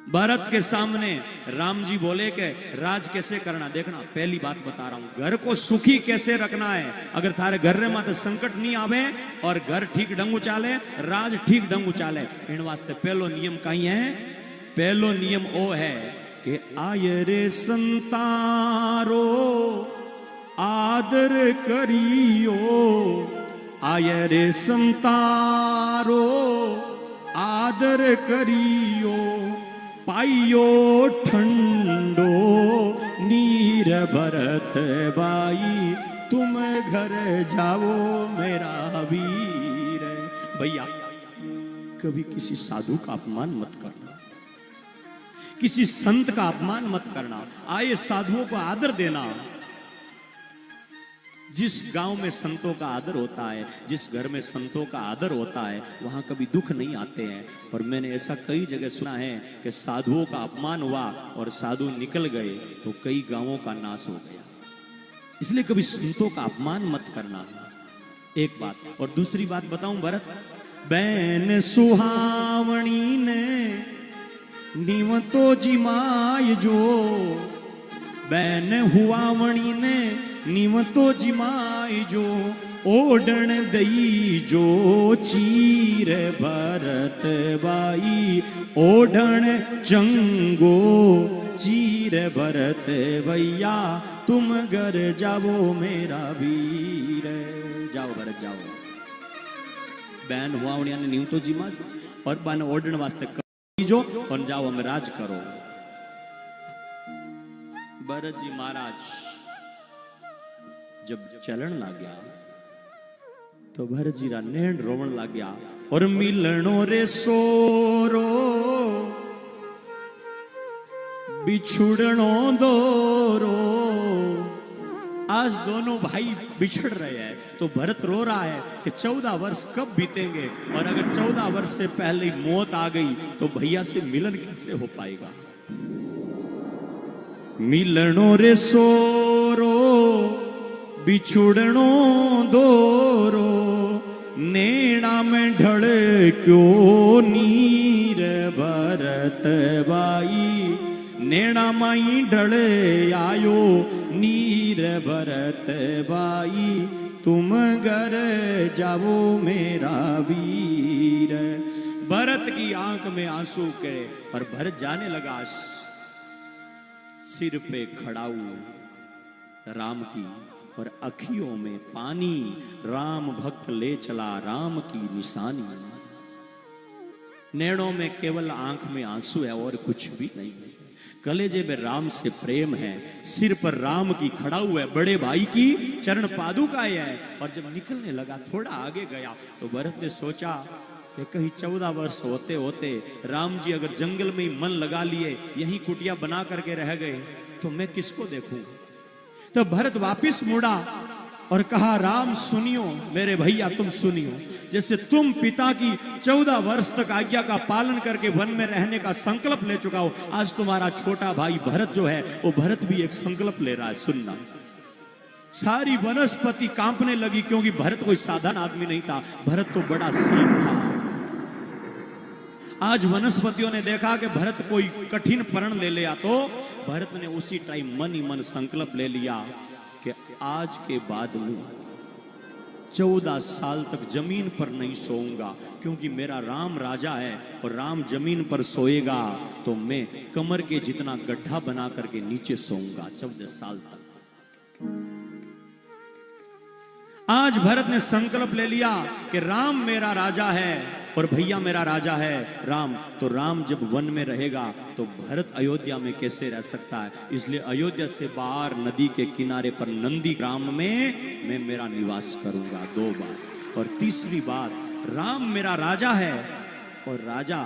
भरत के सामने राम जी बोले कि राज कैसे करना। देखना पहली बात बता रहा हूं, घर को सुखी कैसे रखना है। अगर थारे घर रे माते संकट नहीं आवे और घर ठीक ढंगू चाले, राज ठीक ढंगू चाले, इन वास्ते पहलो नियम कहीं है। पहलो नियम ओ है कि आय रे संतारो आदर करियो, आय रे संतारो आदर करियो, पाइयो ठंडो नीर भरत बाई, तुम घर जाओ मेरा वीर। भैया कभी किसी साधु का अपमान मत करना, किसी संत का अपमान मत करना, आए साधुओं को आदर देना। जिस गांव में संतों का आदर होता है, जिस घर में संतों का आदर होता है, वहां कभी दुख नहीं आते हैं। और मैंने ऐसा कई जगह सुना है कि साधुओं का अपमान हुआ और साधु निकल गए तो कई गांवों का नाश हो गया। इसलिए कभी संतों का अपमान मत करना, एक बात। और दूसरी बात बताऊं भरत, बैन सुहावणी ने नीव तो जिमाय जो, बैन हुआवणी ने नीव तो जिमाय जो, ओढ़ण दई जो चीर भरत बाई, ओढ़ण चंगो चीर भरत भैया, तुम घर जाओ मेरा वीर। जाओ भरत जाओ। बैन हुआवणिया ने नीव तो जिमा और बान ओढ़ण वास्ते जो और जाओ हम राज करो। भरत जी महाराज जब चलन लग गया तो भरत जी रा नैन रोवण लग गया। और मिलनो रे सोरो बिछुड़नो दोरो, आज दोनों भाई बिछड़ रहे हैं तो भरत रो रहा है कि 14 वर्ष कब बीतेंगे, और अगर 14 वर्ष से पहले मौत आ गई तो भैया से मिलन कैसे हो पाएगा। मिलनो रे सोरो बिछुड़नो दोरो, नेड़ा में ढल क्यों नीर भरत बाई, नेड़ा माई ढल आयो नीर भरत बाई, तुम घर जाओ मेरा वीर। भरत की आंख में आंसू के और भरत जाने लगा। सिर पे खड़ाऊ राम की और अखियों में पानी, राम भक्त ले चला राम की निशानी। नैनों में केवल आंख में आंसू है और कुछ भी नहीं है। कलेजे में राम से प्रेम है, सिर पर राम की खड़ा हुआ है, बड़े भाई की चरण पादुकाएं है। और जब निकलने लगा, थोड़ा आगे गया तो भरत ने सोचा कि कहीं 14 वर्ष होते होते राम जी अगर जंगल में ही मन लगा लिए, यहीं कुटिया बना करके रह गए तो मैं किसको देखूं। तो भरत वापिस मुड़ा और कहा, राम सुनियो मेरे भैया, तुम सुनियो। जैसे तुम पिता की 14 वर्ष तक आज्ञा का पालन करके वन में रहने का संकल्प ले चुका हो, आज तुम्हारा छोटा भाई भरत जो है वो भरत भी एक संकल्प ले रहा है। सुनना। सारी वनस्पति कांपने लगी क्योंकि भरत कोई साधारण आदमी नहीं था, भरत तो बड़ा संत था। आज वनस्पतियों ने देखा कि भरत कोई कठिन प्रण ले लिया तो भरत ने उसी टाइम मन ही मन संकल्प ले लिया कि आज के बाद में 14 साल तक जमीन पर नहीं सोऊंगा, क्योंकि मेरा राम राजा है और राम जमीन पर सोएगा तो मैं कमर के जितना गड्ढा बना करके नीचे सोऊंगा 14 साल तक। आज भरत ने संकल्प ले लिया कि राम मेरा राजा है और भैया मेरा राजा है राम। तो राम जब वन में रहेगा तो भरत अयोध्या में कैसे रह सकता है। इसलिए अयोध्या से बाहर नदी के किनारे पर नंदी ग्राम में मैं मेरा निवास करूंगा 2 बार। और तीसरी बात, राम मेरा राजा है और राजा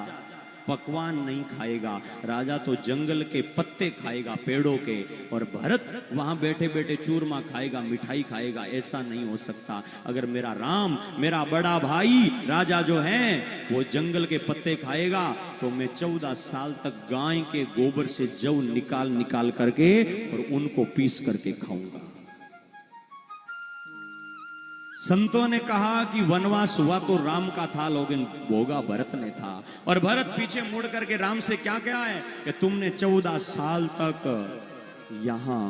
पकवान नहीं खाएगा, राजा तो जंगल के पत्ते खाएगा, पेड़ों के। और भरत वहां बैठे बैठे चूरमा खाएगा, मिठाई खाएगा। ऐसा नहीं हो सकता। अगर मेरा राम, मेरा बड़ा भाई राजा जो है वो जंगल के पत्ते खाएगा तो मैं 14 साल तक गाय के गोबर से जौ निकाल निकाल करके और उनको पीस करके खाऊंगा। संतों ने कहा कि वनवास हुआ तो राम का था, लेकिन भोगा भरत ने था। और भरत पीछे मुड़ करके राम से क्या कहा है कि तुमने 14 साल तक यहां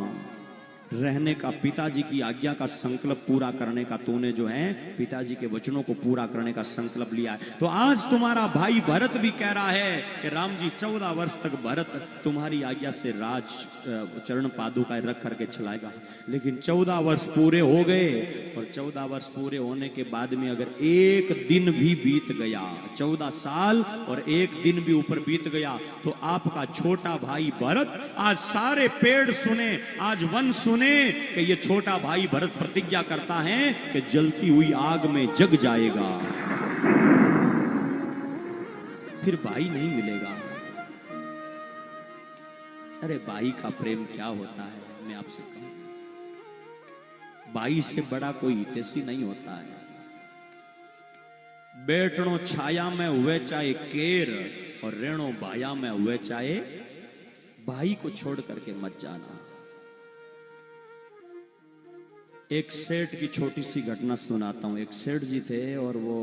रहने का, पिताजी की आज्ञा का संकल्प पूरा करने का तूने जो है पिताजी के वचनों को पूरा करने का संकल्प लिया है। तो आज तुम्हारा भाई भरत भी कह रहा है कि राम जी 14 वर्ष तक भरत तुम्हारी आज्ञा से राज चरण पादुका रख करके चलाएगा। लेकिन 14 वर्ष पूरे हो गए, और 14 वर्ष पूरे होने के बाद में अगर एक दिन भी बीत गया, 14 साल और एक दिन भी ऊपर बीत गया, तो आपका छोटा भाई भरत, आज सारे पेड़ सुने, आज वन सुने कि ये छोटा भाई भरत प्रतिज्ञा करता है कि जलती हुई आग में जग जाएगा, फिर भाई नहीं मिलेगा। अरे भाई का प्रेम क्या होता है, मैं आपसे कहूं, भाई से बड़ा कोई हितैषी नहीं होता है। बैठणो छाया में हुए चाहे केर, और रेणो भाया में हुए चाहे, भाई को छोड़ करके मत जाना। एक सेठ की छोटी सी घटना सुनाता हूँ। एक सेठ जी थे और वो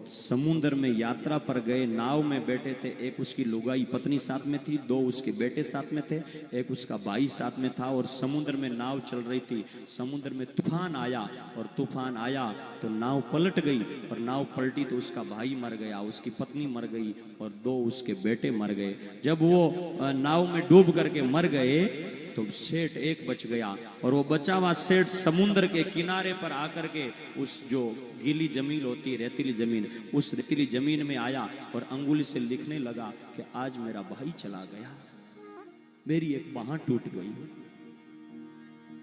समुद्र में यात्रा पर गए, नाव में बैठे थे। एक उसकी लुगाई पत्नी साथ में थी, 2 उसके बेटे साथ में थे, एक उसका भाई साथ में था, और समुद्र में नाव चल रही थी। समुद्र में तूफान आया, और तूफान आया तो नाव पलट गई, और नाव पलटी तो उसका भाई मर गया, उसकी पत्नी मर गई, और 2 उसके बेटे मर गए। जब वो नाव में डूब करके मर गए तो सेठ एक बच गया, और वो बचा हुआ सेठ समुद्र के किनारे पर आकर के उस जो गीली जमीन होती है, रेतीली जमीन, उस रेतीली जमीन में आया और अंगुली से लिखने लगा कि आज मेरा भाई चला गया, मेरी एक बांह टूट गई,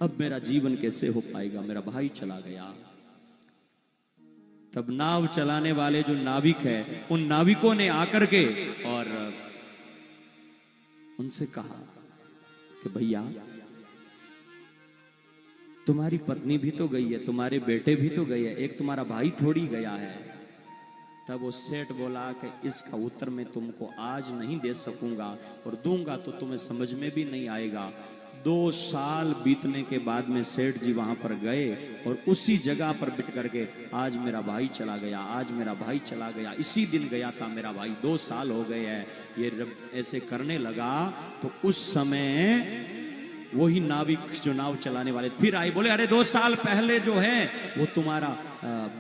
अब मेरा जीवन कैसे हो पाएगा, मेरा भाई चला गया। तब नाव चलाने वाले जो नाविक है, उन नाविकों ने आकर के और उनसे कहा कि भैया तुम्हारी पत्नी भी तो गई है, तुम्हारे बेटे भी तो गए हैं, एक तुम्हारा भाई थोड़ी गया है। तब वो सेठ बोला कि इसका उत्तर मैं तुमको आज नहीं दे सकूंगा, और दूंगा तो तुम्हें समझ में भी नहीं आएगा। 2 साल बीतने के बाद में सेठ जी वहां पर गए और उसी जगह पर बिठ करके आज मेरा भाई चला गया, आज मेरा भाई चला गया, इसी दिन गया था मेरा भाई, 2 साल हो गए हैं। ये ऐसे करने लगा तो उस समय वही नाविक जो नाव चलाने वाले फिर आए, बोले अरे 2 साल पहले जो है वो तुम्हारा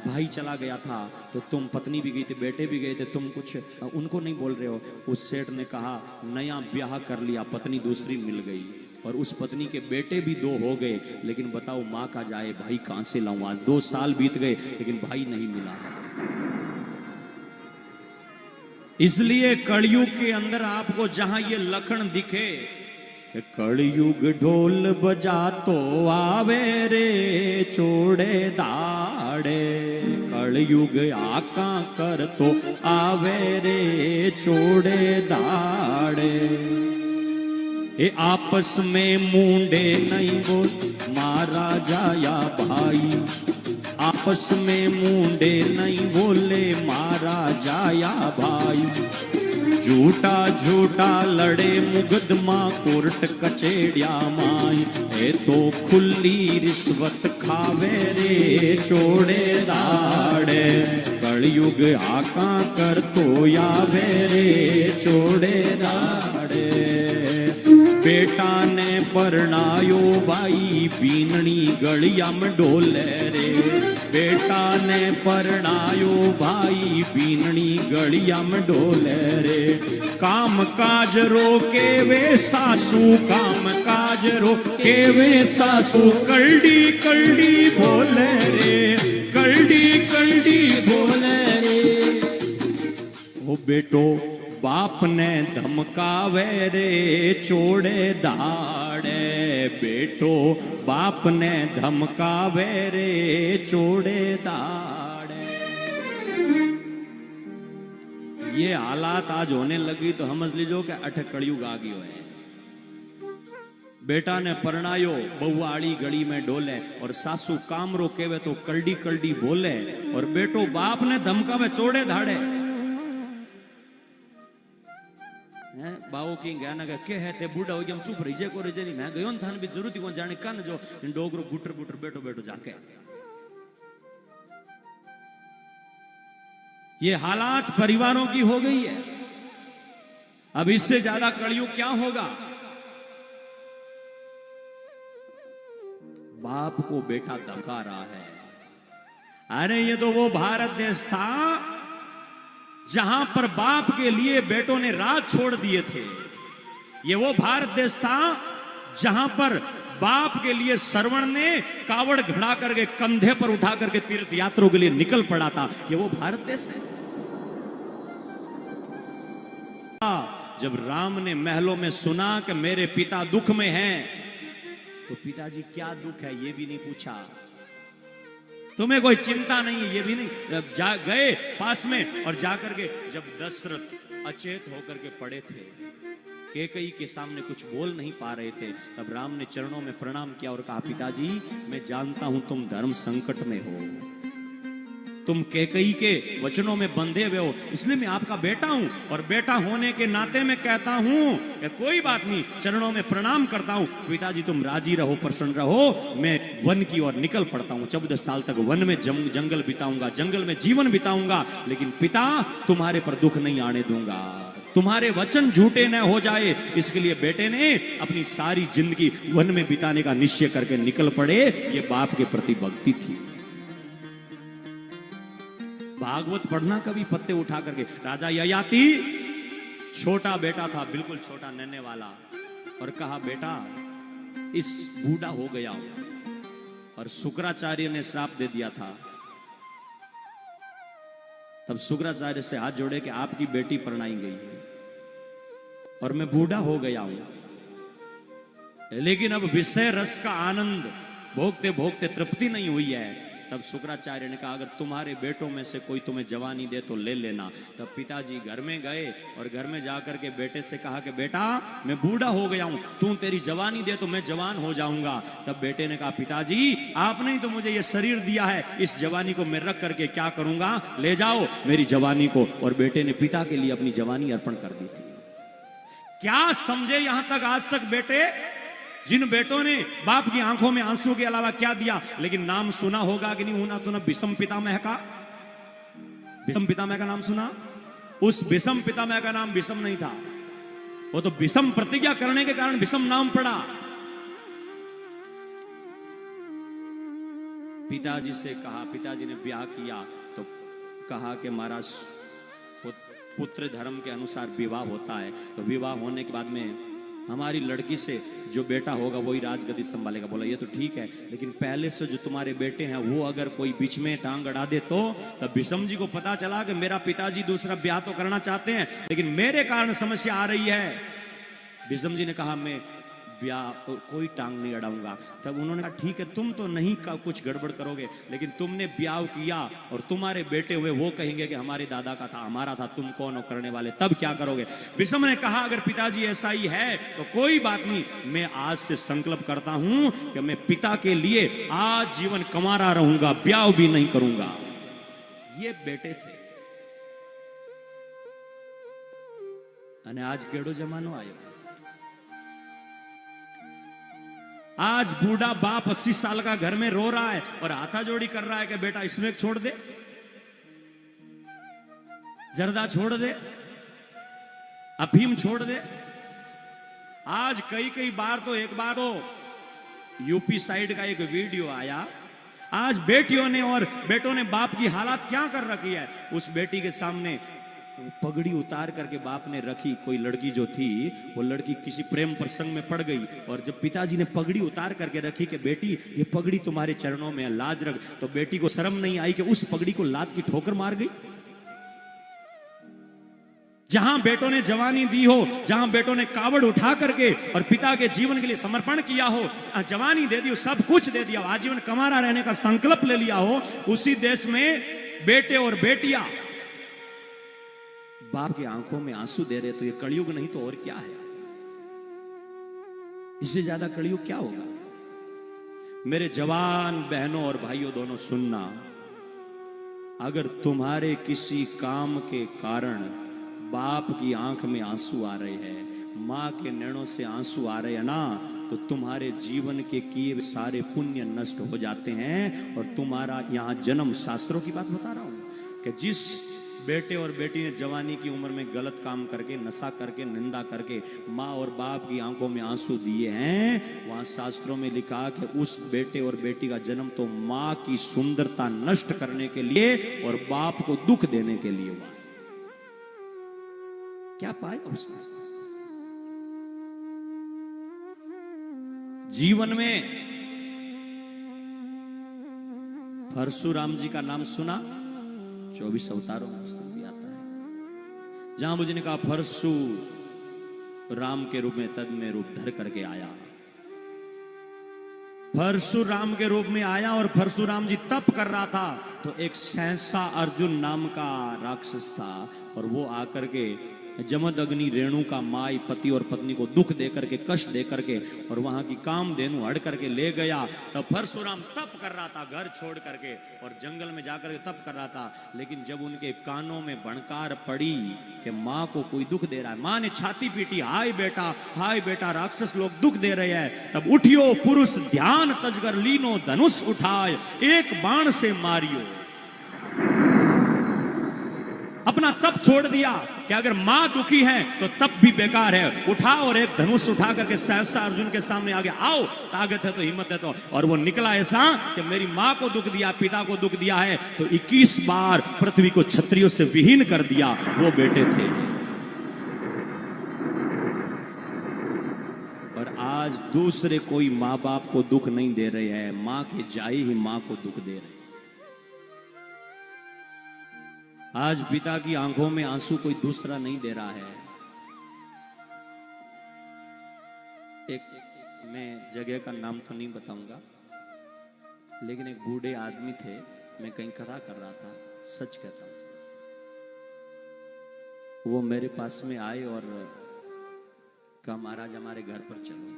भाई चला गया था, तो तुम पत्नी भी गई थी, बेटे भी गए थे, तुम कुछ उनको नहीं बोल रहे हो। उस सेठ ने कहा नया ब्याह कर लिया, पत्नी दूसरी मिल गई, और उस पत्नी के बेटे भी 2 हो गए, लेकिन बताओ माँ का जाए भाई कहां से लाऊं। आज 2 साल बीत गए लेकिन भाई नहीं मिला। इसलिए कलयुग के अंदर आपको जहां ये लक्षण दिखे कि कलयुग ढोल बजा तो आवे रे चोड़े दाड़े, कलयुग आका कर तो आवे रे चोड़े दाड़े। ए आपस में मुंडे नहीं बोल मारा जाया भाई, आपस में मुंडे नहीं बोले मारा जाया भाई। झूठा झूठा लड़े मुकदमा कोर्ट कचेड़िया माई, ए तो खुली रिश्वत खावे रे चोड़े दाड़े, कलयुग आका कर तो यावे रे चोड़े दाड़े। बेटा ने परणायो भाई बीननी गलिया में डोले रे, बेटा ने परणायो भाई बीननी गलिया में डोले रे। काम काज रोके वे सासू, काम काज रोके वे सासू, कलडी कलडी बोले रे, कलडी कलडी बोले रे। ओ बेटो बाप ने धमकावे रे चोड़े दाड़े, बेटो बाप ने धमकावे रे चोड़े दाड़े। ये हालात आज होने लगी तो समझ लीजो कि अठ कलयुग आ गयो है। बेटा ने परणायो बहुआड़ी गली में डोले, और सासू काम रोकेवे तो कलडी कलडी बोले, और बेटो बाप ने धमकावे चोड़े धाड़े। बाओ की गाना के है ते बूढ़ा हो गया चुप रही जे को रही नहीं, मैं गयो थान भी जरूरत को जाने कान जो इन डोगरो गुटर गुटर बैठो बैठो जाके। ये हालात परिवारों की हो गई है। अब इससे ज्यादा कलयुग क्या होगा? बाप को बेटा धमका रहा है। अरे ये तो वो भारत देश था जहां पर बाप के लिए बेटों ने राज छोड़ दिए थे। ये वो भारत देश था जहां पर बाप के लिए सरवण ने कावड़ घड़ा करके कंधे पर उठा करके तीर्थ यात्रों के लिए निकल पड़ा था। ये वो भारत देश है। जब राम ने महलों में सुना कि मेरे पिता दुख में हैं, तो पिताजी क्या दुख है ये भी नहीं पूछा, तुम्हें कोई चिंता नहीं है ये भी नहीं। जब गए पास में और जाकर के जब दशरथ अचेत होकर के पड़े थे, कैकेयी के सामने कुछ बोल नहीं पा रहे थे, तब राम ने चरणों में प्रणाम किया और कहा, पिताजी मैं जानता हूं तुम धर्म संकट में हो, तुम कैकेयी के वचनों में बंधे हुए हो, इसलिए मैं आपका बेटा हूं और बेटा होने के नाते मैं कहता हूं कि कोई बात नहीं, चरणों में प्रणाम करता हूं। पिताजी तुम राजी रहो, प्रसन्न रहो, मैं वन की ओर निकल पड़ता हूं। 14 साल तक वन में जंगल बिताऊंगा, जंगल में जीवन बिताऊंगा, लेकिन पिता तुम्हारे पर दुख नहीं आने दूंगा, तुम्हारे वचन झूठे न हो जाए, इसके लिए बेटे ने अपनी सारी जिंदगी वन में बिताने का निश्चय करके निकल पड़े। ये बाप के प्रति भक्ति थी। भागवत पढ़ना कभी पत्ते उठा करके। राजा ययाति छोटा बेटा था, बिल्कुल छोटा नन्हे वाला, और कहा बेटा इस बूढ़ा हो गया हूं, और शुक्राचार्य ने श्राप दे दिया था। तब शुक्राचार्य से हाथ जोड़े कि आपकी बेटी परणाई गई है और मैं बूढ़ा हो गया हूं, लेकिन अब विषय रस का आनंद भोगते भोगते तृप्ति नहीं हुई है। तब शुक्राचार्य ने कहा अगर तुम्हारे बेटों में से कोई तुम्हें जवानी दे तो ले लेना। तब पिताजी घर में गए और घर में जाकर के बेटे से कहा कि बेटा मैं बूढ़ा हो गया हूं, तू तेरी जवानी दे तो मैं जवान हो जाऊंगा। तब बेटे ने कहा पिताजी आपने ही तो मुझे ये शरीर दिया है, इस जवानी को मैं रख करके क्या करूंगा, ले जाओ मेरी जवानी को। और बेटे ने पिता के लिए अपनी जवानी अर्पण कर दी थी। क्या समझे यहां तक आज तक बेटे, जिन बेटों ने बाप की आंखों में आंसू के अलावा क्या दिया, लेकिन नाम सुना होगा कि नहीं होना, तो ना भीष्म पितामह का, भीष्म पितामह का नाम सुना? उस भीष्म पितामह का नाम भीष्म नहीं था, वो तो भीष्म प्रतिज्ञा करने के कारण भीष्म नाम पड़ा। पिताजी से कहा, पिताजी ने ब्याह किया तो कहा कि महाराज पुत्र धर्म के अनुसार विवाह होता है, तो विवाह होने के बाद में हमारी लड़की से जो बेटा होगा वही राजगद्दी संभालेगा। बोला ये तो ठीक है, लेकिन पहले से जो तुम्हारे बेटे हैं वो अगर कोई बीच में टांग अड़ा दे तो। तब भीष्म जी को पता चला कि मेरा पिताजी दूसरा ब्याह तो करना चाहते हैं, लेकिन मेरे कारण समस्या आ रही है। भीष्म जी ने कहा मैं ब्याह कोई टांग नहीं अड़ाऊंगा। तब उन्होंने कहा ठीक है तुम तो नहीं कुछ गड़बड़ करोगे, लेकिन तुमने ब्याह किया और तुम्हारे बेटे हुए वो कहेंगे कि हमारे दादा का था, हमारा था, तुम कौन हो करने वाले, तब क्या करोगे? भीष्म ने कहा अगर पिताजी ऐसा ही है तो कोई बात नहीं, मैं आज से संकल्प करता हूं कि मैं पिता के लिए आज जीवन कमारा रहूंगा, ब्याह भी नहीं करूंगा। ये बेटे थे। અને आज केड़ो जमानो आयो, आज बूढ़ा बाप 80 साल का घर में रो रहा है और हाथाजोड़ी कर रहा है कि बेटा इसमें छोड़ दे, जर्दा छोड़ दे, अफीम छोड़ दे। आज कई बार तो, एक बार तो यूपी साइड का एक वीडियो आया, आज बेटियों ने और बेटों ने बाप की हालत क्या कर रखी है। उस बेटी के सामने पगड़ी उतार करके बाप ने रखी, कोई लड़की जो थी वो लड़की किसी प्रेम प्रसंग में पड़ गई, और जब पिताजी ने पगड़ी उतार करके रखी कि बेटी ये पगड़ी तुम्हारे चरणों में लाज रख, तो बेटी को शर्म नहीं आई कि उस पगड़ी को लात की ठोकर मार गई। जहां बेटों ने जवानी दी हो, जहां बेटों ने कावड़ उठा करके और पिता के जीवन के लिए समर्पण किया हो, जवानी दे दी हो, सब कुछ दे दिया, आजीवन कमारा रहने का संकल्प ले लिया हो, उसी देश में बेटे और बेटियां बाप की आंखों में आंसू दे रहे, तो ये कलयुग नहीं तो और क्या है? इससे ज्यादा कलयुग क्या होगा? मेरे जवान बहनों और भाइयों दोनों सुनना, अगर तुम्हारे किसी काम के कारण बाप की आंख में आंसू आ रहे हैं, मां के नैनों से आंसू आ रहे हैं ना, तो तुम्हारे जीवन के किए सारे पुण्य नष्ट हो जाते हैं। और तुम्हारा यहां जन्म, शास्त्रों की बात बता रहा हूं कि जिस बेटे और बेटी ने जवानी की उम्र में गलत काम करके, नशा करके, निंदा करके माँ और बाप की आंखों में आंसू दिए हैं, वहां शास्त्रों में लिखा कि उस बेटे और बेटी का जन्म तो माँ की सुंदरता नष्ट करने के लिए और बाप को दुख देने के लिए हुआ। क्या पाया उसने? जीवन में परशुराम जी का नाम सुना, 24 अवतारों में भी आता है। जहां मुझे ने कहा परशु राम के रूप में तद में रूप धर करके आया, परशुराम के रूप में आया और परशुराम जी तप कर रहा था तो एक सहसा अर्जुन नाम का राक्षस था और वो आकर के जमद अग्नि रेणु का माई पति और पत्नी को दुख दे करके, कष्ट दे करके और वहां की कामधेनु हड़ करके ले गया। तब परशुराम तप कर रहा था घर छोड़ करके और जंगल में जाकर के तप कर रहा था, लेकिन जब उनके कानों में भणकार पड़ी कि माँ को कोई दुख दे रहा है, माँ ने छाती पीटी, हाय बेटा राक्षस लोग दुख दे रहे हैं, तब उठियो पुरुष ध्यान तजकर लीनो धनुष उठाए एक बाण से मारियो। अपना तप छोड़ दिया कि अगर मां दुखी है तो तप भी बेकार है, उठा और एक धनुष उठा करके सहसा अर्जुन के सामने आगे आओ, ताकत है तो हिम्मत है तो। और वो निकला ऐसा कि मेरी मां को दुख दिया, पिता को दुख दिया है तो 21 बार पृथ्वी को क्षत्रियों से विहीन कर दिया, वो बेटे थे। और आज दूसरे कोई माँ बाप को दुख नहीं दे रहे हैं, मां के जाई ही मां को दुख दे रहे। आज पिता की आंखों में आंसू कोई दूसरा नहीं दे रहा है। एक मैं जगह का नाम तो नहीं बताऊंगा, लेकिन एक बूढ़े आदमी थे, मैं कहीं कथा कर रहा था, सच कहता हूं, वो मेरे पास में आए और कहा महाराज हमारे घर पर चलो।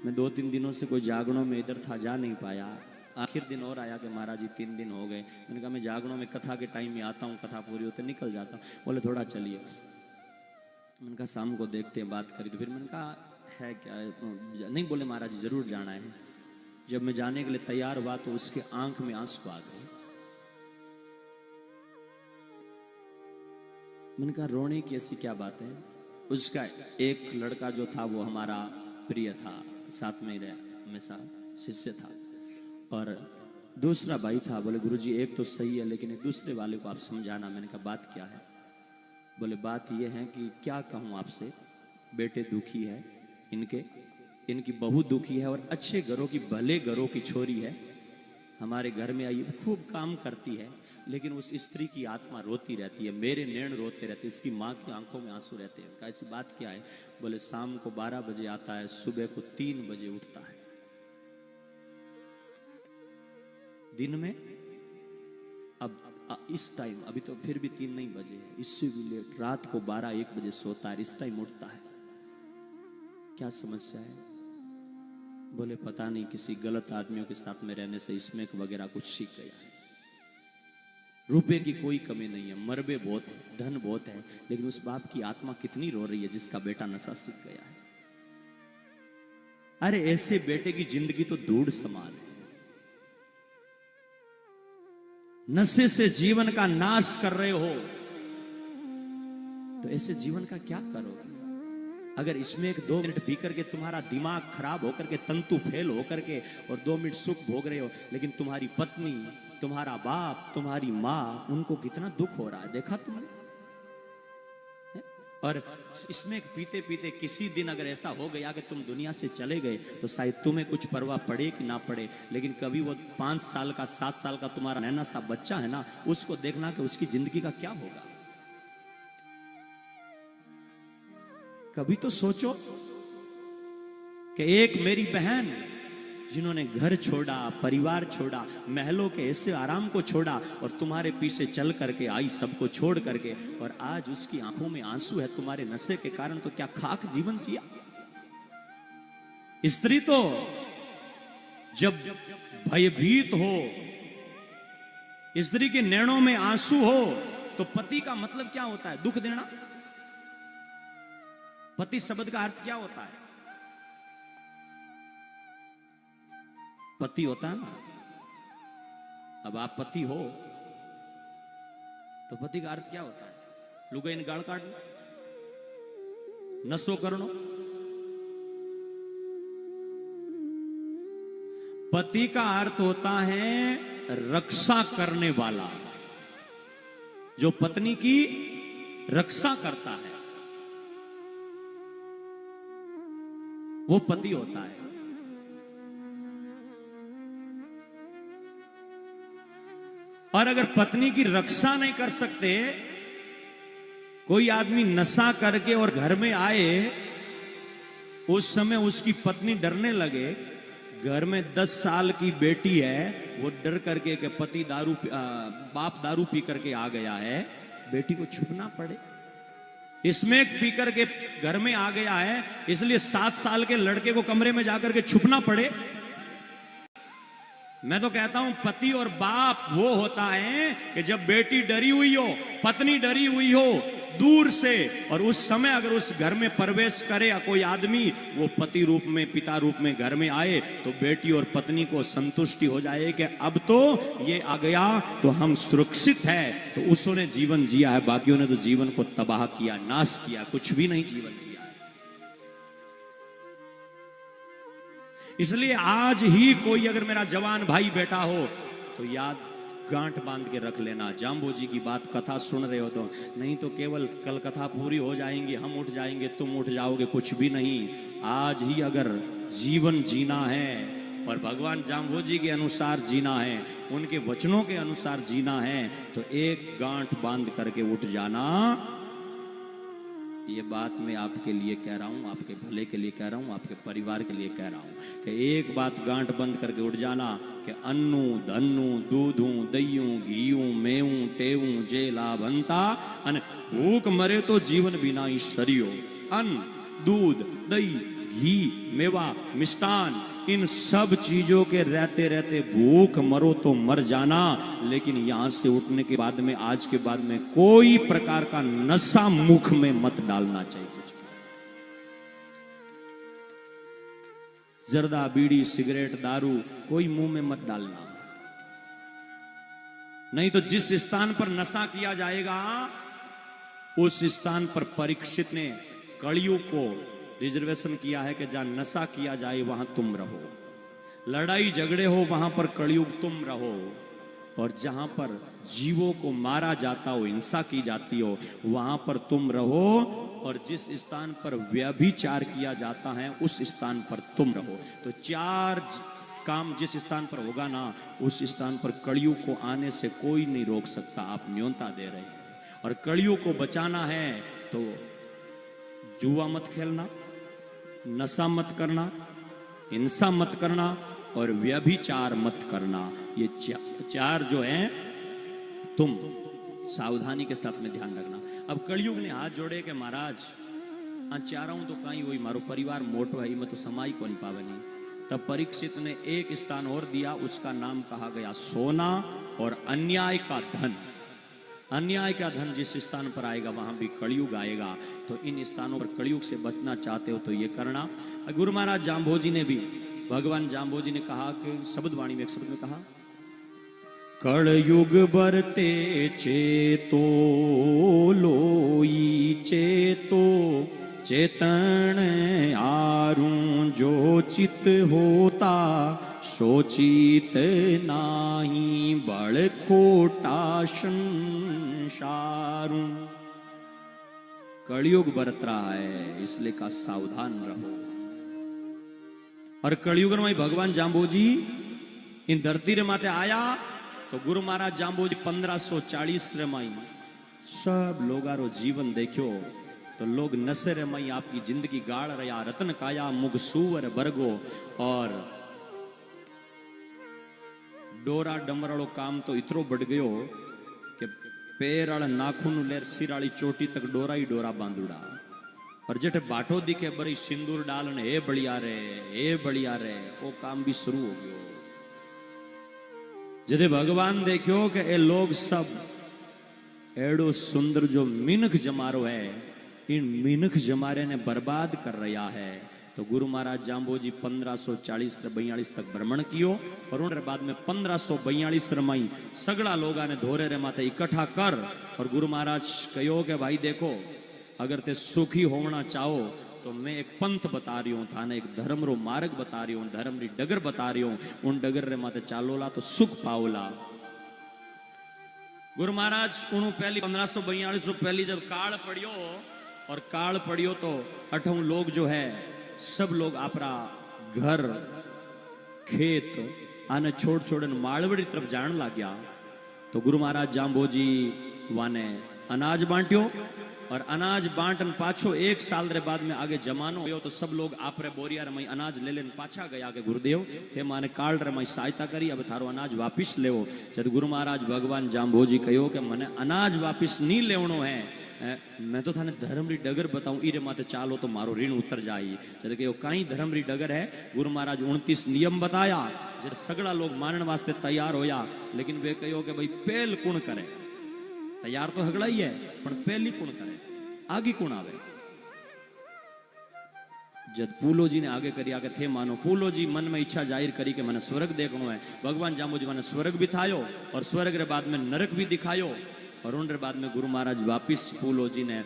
मैं 2-3 दिनों से कोई जागरणों में इधर था, जा नहीं पाया। आखिर दिन और आया कि महाराज जी 3 दिन हो गए। मैंने कहा मैं जागरणों में कथा के टाइम में आता हूँ, कथा पूरी होते निकल जाता हूँ। बोले थोड़ा चलिए। मैंने कहा शाम को देखते हैं, बात करी। तो फिर मैंने कहा है क्या? नहीं, बोले महाराज जी जरूर जाना है। जब मैं जाने के लिए तैयार हुआ तो उसके आंख में आंसू आ गए। मैंने कहा रोने की ऐसी क्या बात है? उसका एक लड़का जो था वो हमारा प्रिय था, साथ में रहा, हमेशा शिष्य था, और दूसरा भाई था। बोले गुरुजी एक तो सही है लेकिन एक दूसरे वाले को आप समझाना। मैंने कहा बात क्या है? बोले बात ये है कि क्या कहूँ आपसे, बेटे दुखी है, इनकी बहू दुखी है और अच्छे घरों की, भले घरों की छोरी है, हमारे घर में आई, खूब काम करती है, लेकिन उस स्त्री की आत्मा रोती रहती है, मेरे नैन रोते रहते, इसकी माँ की आंखों में आंसू रहते हैं। ऐसी बात क्या है? बोले शाम को 12 बजे आता है, सुबह को 3 बजे उठता है, दिन में अब इस टाइम, अभी तो फिर भी 3 नहीं बजे है, इससे भी लेट, रात को 12-1 बजे सोता है, इस टाइम उठता है। क्या समस्या है? बोले पता नहीं, किसी गलत आदमियों के साथ में रहने से स्मैक वगैरह कुछ सीख गया है। रुपए की कोई कमी नहीं है, मरबे बहुत है, धन बहुत है, लेकिन उस बाप की आत्मा कितनी रो रही है जिसका बेटा नशा सीख गया है। अरे ऐसे बेटे की जिंदगी तो दूर समान है। नशे से जीवन का नाश कर रहे हो तो ऐसे जीवन का क्या करोगे? अगर इसमें 1-2 मिनट पी करके तुम्हारा दिमाग खराब होकर के, तंतु फेल होकर के और 2 मिनट सुख भोग रहे हो, लेकिन तुम्हारी पत्नी, तुम्हारा बाप, तुम्हारी माँ, उनको कितना दुख हो रहा है, देखा तुमने? और इसमें पीते पीते किसी दिन अगर ऐसा हो गया कि तुम दुनिया से चले गए तो शायद तुम्हें कुछ परवाह पड़े कि ना पड़े, लेकिन कभी वो 5 साल का, 7 साल का तुम्हारा नैना सा बच्चा है ना, उसको देखना कि उसकी जिंदगी का क्या होगा। कभी तो सोचो कि एक मेरी बहन जिन्होंने घर छोड़ा, परिवार छोड़ा, महलों के ऐसे आराम को छोड़ा और तुम्हारे पीछे चल करके आई, सबको छोड़ करके, और आज उसकी आंखों में आंसू है तुम्हारे नशे के कारण, तो क्या खाक जीवन जिया? स्त्री तो जब भयभीत हो, स्त्री के नैनों में आंसू हो, तो पति का मतलब क्या होता है? दुख देना। पति शब्द का अर्थ क्या होता है? पति होता है ना। अब आप पति हो तो पति का अर्थ क्या होता है? लुगाई ने गाड़ काट लो, नशो करनो। पति का अर्थ होता है रक्षा करने वाला, जो पत्नी की रक्षा करता है, वो पति होता है। और अगर पत्नी की रक्षा नहीं कर सकते, कोई आदमी नशा करके और घर में आए, उस समय उसकी पत्नी डरने लगे, घर में 10 साल की बेटी है, वो डर करके कि पति बाप दारू पी करके आ गया है, बेटी को छुपना पड़े। इसमें पी करके घर में आ गया है, इसलिए 7 साल के लड़के को कमरे में जाकर के छुपना पड़े। मैं तो कहता हूं पति और बाप वो होता है कि जब बेटी डरी हुई हो, पत्नी डरी हुई हो दूर से, और उस समय अगर उस घर में प्रवेश करे या कोई आदमी, वो पति रूप में, पिता रूप में घर में आए, तो बेटी और पत्नी को संतुष्टि हो जाए कि अब तो ये आ गया तो हम सुरक्षित है। तो उसने जीवन जिया है, बाकियों ने तो जीवन को तबाह किया, नाश किया, कुछ भी नहीं जीवन जिया। इसलिए आज ही कोई अगर मेरा जवान भाई बेटा हो तो याद गांठ बांध के रख लेना, जाम्बो जी की बात कथा सुन रहे हो तो, नहीं तो केवल कल कथा पूरी हो जाएंगी, हम उठ जाएंगे, तुम उठ जाओगे, कुछ भी नहीं। आज ही अगर जीवन जीना है और भगवान जाम्बो जी के अनुसार जीना है, उनके वचनों के अनुसार जीना है, तो एक गांठ बांध करके उठ जाना। ये बात मैं आपके लिए कह रहा हूं, आपके भले के लिए कह रहा हूं, आपके परिवार के लिए कह रहा हूं कि एक बात गांठ बंद करके उठ जाना कि अन्नू धन्नू दूधू दयू घीऊ मेऊ टेऊ जे लाभंता, अन भूख मरे तो जीवन बिना ही शरियो। अन्न, दूध, दही, घी, मेवा, मिष्टान, इन सब चीजों के रहते रहते भूख मरो तो मर जाना, लेकिन यहां से उठने के बाद में, आज के बाद में, कोई प्रकार का नशा मुख में मत डालना चाहिए। जर्दा, बीड़ी, सिगरेट, दारू कोई मुंह में मत डालना, नहीं तो जिस स्थान पर नशा किया जाएगा उस स्थान पर परीक्षित ने कलयुग को रिजर्वेशन किया है कि जहां नशा किया जाए वहां तुम रहो, लड़ाई झगड़े हो वहां पर कलयुग तुम रहो, और जहां पर जीवों को मारा जाता हो, हिंसा की जाती हो, वहां पर तुम रहो, और जिस स्थान पर व्यभिचार किया जाता है उस स्थान पर तुम रहो। तो 4 काम जिस स्थान पर होगा ना, उस स्थान पर कलयुग को आने से कोई नहीं रोक सकता। आप न्योता दे रहे हैं, और कलयुग को बचाना है तो जुआ मत खेलना, नशा मत करना, हिंसा मत करना, और व्यभिचार मत करना। ये 4 जो हैं तुम सावधानी के साथ में ध्यान रखना। अब कलयुग ने हाथ जोड़े कि महाराज चारा हूं तो कहीं वही मारो परिवार मोटो है, मैं तो समाई को नहीं पावे नहीं। तब परीक्षित ने एक स्थान और दिया, उसका नाम कहा गया सोना और अन्याय का धन। अन्याय का धन जिस स्थान पर आएगा वहां भी कलयुग आएगा। तो इन स्थानों पर कलयुग से बचना चाहते हो तो ये करना। गुरु महाराज जाम्बोजी ने भी, भगवान जाम्बोजी ने कहा कि शब्द वाणी में एक शब्द में कहा, कलयुग बरते चेतो लोई चेतो, चेतन आरूं जो चित होता, सोचित नाही बड़ खोटा संसारू। कलयुग बरत रहा है, इसलिए का सावधान रहो। और कलयुग में भगवान जाम्बोजी इन धरती रे माते आया तो गुरु महाराज जाम्बोजी 1540 रे माई सब लोगारो जीवन देखो तो लोग नशे रे माई आपकी जिंदगी गाड़ रहा, रतन काया मुग सुवर बरगो, और डोरा डमराड़ो काम तो इतरो बढ़ गयो कि पैर आला नाखून लेर सिर आली चोटी तक डोरा ही डोरा बांधुड़ा। और जेठे बाटो दिखे बड़ी सिंदूर डालन हे बढ़िया रे, वो काम भी शुरू हो गयो। जदे भगवान देखो कि ये लोग सब एड़ो सुंदर जो मिनख जमारो है, इन मिनख जमारे ने बर्बाद कर रहा है, तो गुरु महाराज जाम्बोजी 1540 से 42 तक भ्रमण कियो और उन बाद में 1542 रमाई सगड़ा लोगा ने धोरे रे माथे इकट्ठा कर और गुरु महाराज कहो कि भाई देखो अगर ते सुखी होना चाहो तो मैं एक पंथ बता रही हूँ थाने एक धर्म रो मार्ग बता रही हूँ धर्म री डगर बता रही हूँ उन डगर रे माथे चालोला तो सुख पाओला। गुरु महाराज उन पहली 1542 पहली जब काल पड़ियो और काल पड़ियो तो अठों लोग जो है सब लोग अपना घर खेत आने छोड़ छोड़ मालवड़ी तरफ जान लग गया। तो गुरु महाराज जाम्बोजी वाने अनाज बांटियो और अनाज बांटन पाछो एक साल रे बाद में आगे जमानो हो तो सब लोग आपरे बोरिया रमाई अनाज ले लेन पाछा गया के गुरुदेव थे माने काल रमाई सहायता करी अब थारो अनाज वापिस लेवो। जब गुरु महाराज भगवान जाम्बोजी कहो कि मने अनाज वापिस नहीं लेवनो है मैं तो थाने धर्म री डगर बताऊं इरे माते चालो तो मारो ऋण उतर जाई। जब कहो कई धर्म री डगर है गुरु महाराज 29 नियम बताया जब सगड़ा लोग मानने वास्ते तैयार होया लेकिन वे कहो कि भाई पहल कौन करे तैयार तो हगड़ा ही है पर पहली कौन करे आगे कौन आवे। जब पूलो जी ने आगे करी आगे थे मानो पूलो जी मन में इच्छा जाहिर करी कि मैंने स्वर्ग देखनो है भगवान जाम्बोजी मैंने स्वर्ग भी थायो और स्वर्ग रे बाद में नरक भी दिखायो और उन बाद में गुरु महाराज वापिस पूलो जी ने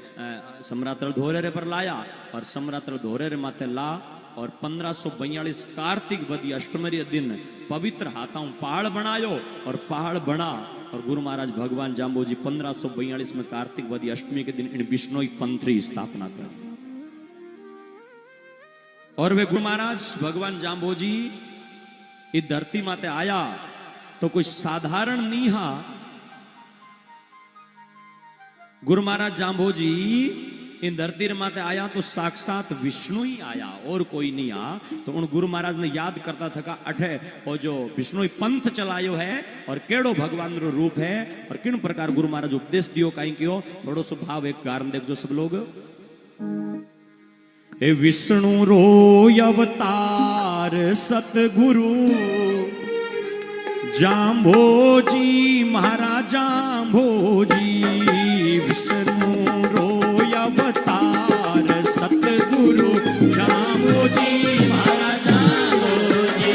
सम्रातल धोरे पर लाया और सम्रातल धोरे माथे ला और 1542 कार्तिक बदी अष्टमी दिन पवित्र हाथों पहाड़ बनायो और पहाड़ बना और गुरु महाराज भगवान जाम्बोजी 1542 में कार्तिक वदी अष्टमी के दिन इन बिश्नोई पंथ की स्थापना कर और वे गुरु महाराज भगवान जाम्बोजी इस धरती माते आया तो कोई साधारण नहीं हा। गुरु महाराज जाम्बोजी इन धरती माते आया तो साक्षात विष्णु ही आया और कोई नहीं आ। तो उन गुरु महाराज ने याद करता था अठे और जो विष्णु पंथ चलायो है और केड़ो भगवान रो रूप है और किन प्रकार गुरु महाराज उपदेश दियो कहीं क्यों थोड़ो सो भाव एक कारण देखो सब लोग। हे विष्णु रो अवतार सतगुरु जाम्बोजी महाराज जाम्बोजी विष्णु रो अवतार सतगुरु जाम्बोजी महाराज जाम्बोजी।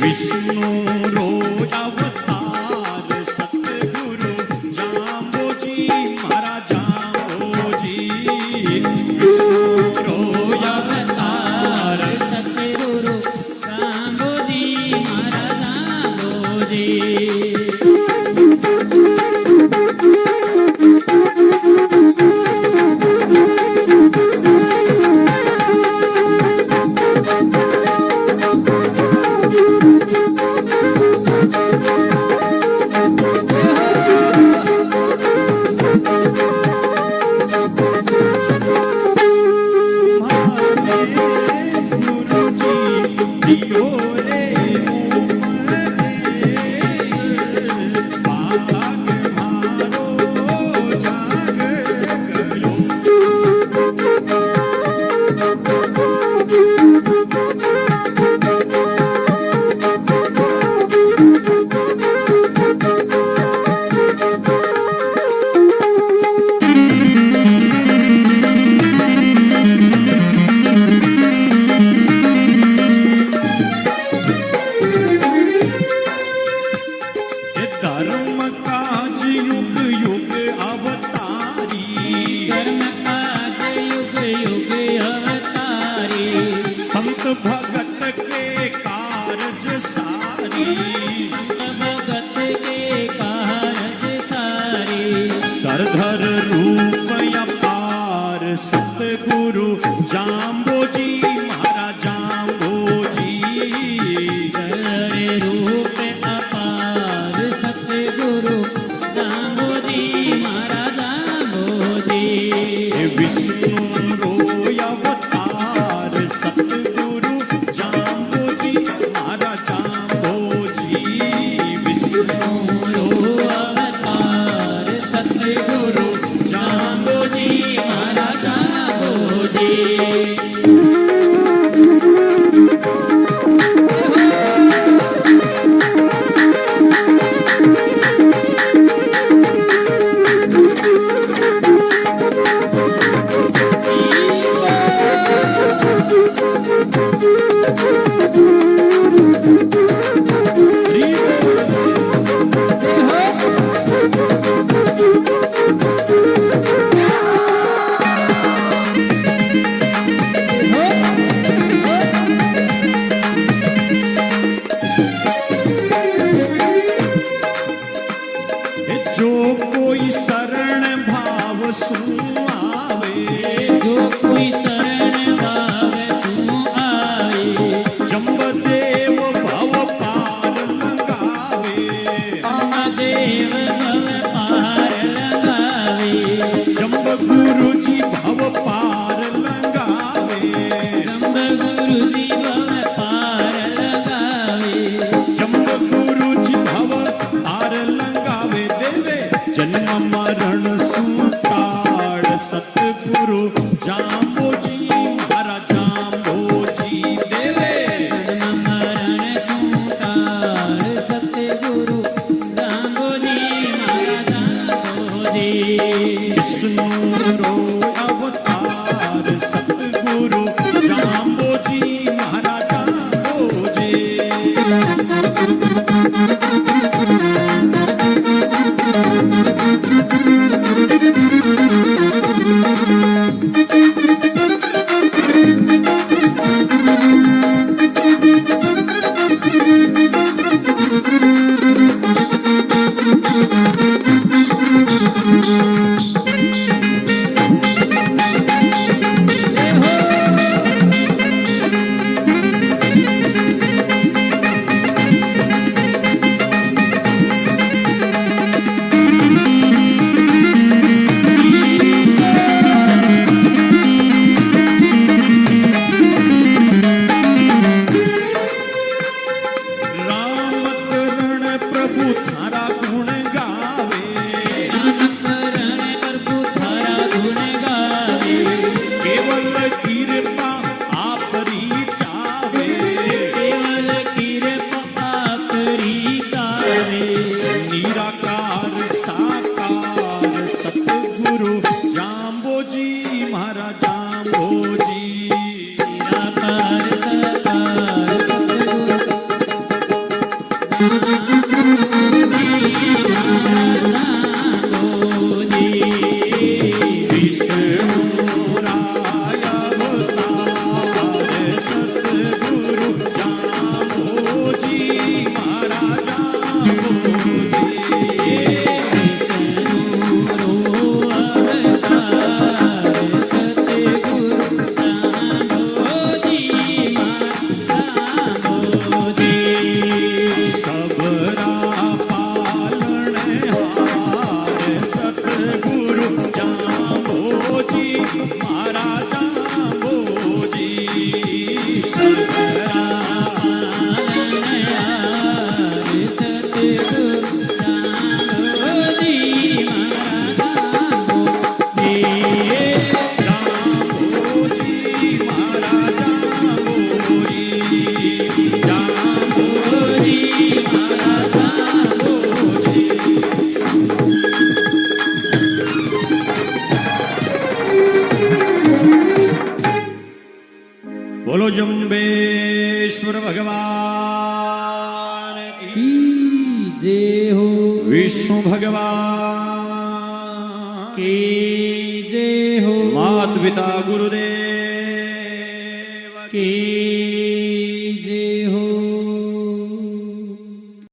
विष्णु रो अवतार सतगुरु जो कोई शरण भाव सु आवे, जो कोई शरण भाव सु आए, जम्बदेव भव पार लगावे, जम्बदेव भव पार लगावे, जम्ब गुरु जी भव पार लगावे, जम्ब गुरु जी भव पार लगावे, जम्ब गुरु जी भव पार लगावे। देवे जन्म मरण सुताड़ सतगुरु जाम्बोजी महाराज जाम्बोजी। देवे जन्म मरण संकार सतगुरु जाम्बोजी महाराज जाम्बोजी। विष्णु रो अवतार सतगुरु जाम्बोजी महाराज जाम्बोजी। रामकरण प्रभु थारा गुण गावे, रामकरण प्रभु थारा गुण गावे, केवल कृपा आपरी चावे, केवल कृपा आपरी गावे, निराकार साकार सतगुरु जाम्बोजी महाराज जाम्बोजी। निराकार साकार सतगुरु विष्णु राय अवतार सतगुरु जाम्बोजी महाराज सबरा पालनहार सतगुरु जाम्बोजी महाराज जाम्बोजी। सबरा जाम्बोजी महाराज जाम्बोजी, जाम्बोजी महाराज जाम्बोजी। बोलो जम्बेश्वर भगवान की, जय हो, विष्णु भगवान की जय हो, मात पिता गुरुदेव की